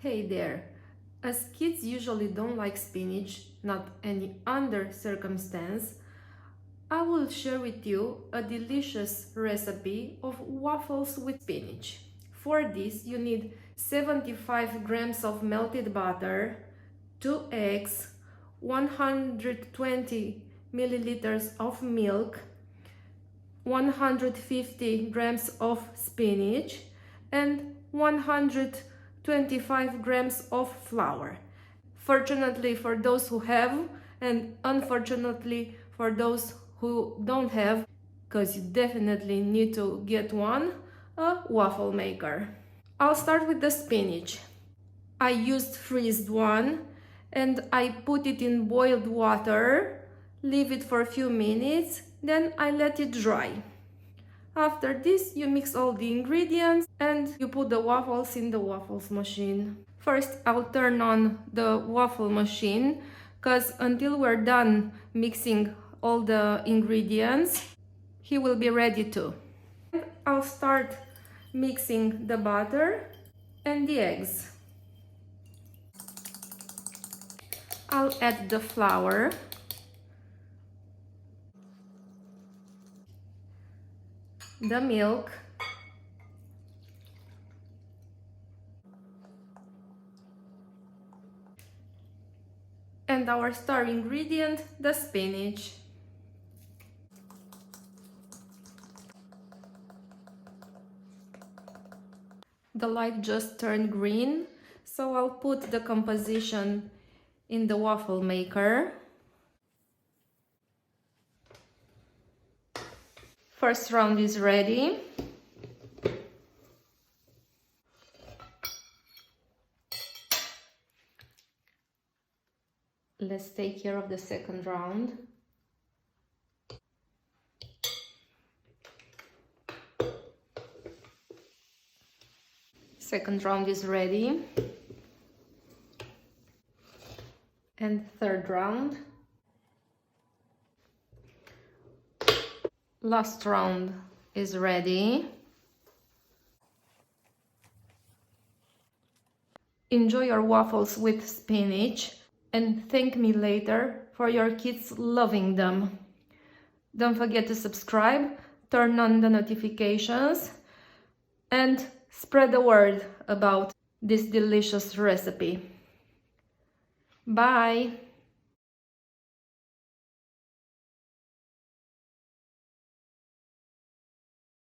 Hey there! As kids usually don't like spinach, not any under circumstance, I will share with you a delicious recipe of waffles with spinach. For this, you need 75 grams of melted butter, 2 eggs, 120 milliliters of milk, 150 grams of spinach, and 125 grams of flour. Fortunately for those who have, and unfortunately for those who don't have, because you definitely need to get one, a waffle maker. I'll start with the spinach. I used freezed one and I put it in boiled water, leave it for a few minutes, then I let it dry. After this, you mix all the ingredients and you put the waffles in the waffles machine. First, I'll turn on the waffle machine because until we're done mixing all the ingredients, he will be ready too. I'll start mixing the butter and the eggs. I'll add the flour, the milk, and our star ingredient, the spinach. The light just turned green, so I'll put the composition in the waffle maker. First round is ready. Let's take care of the second round. Second round is ready. And third round. Last round is ready. Enjoy your waffles with spinach and thank me later for your kids loving them. Don't forget to subscribe, turn on the notifications, and spread the word about this delicious recipe. Bye!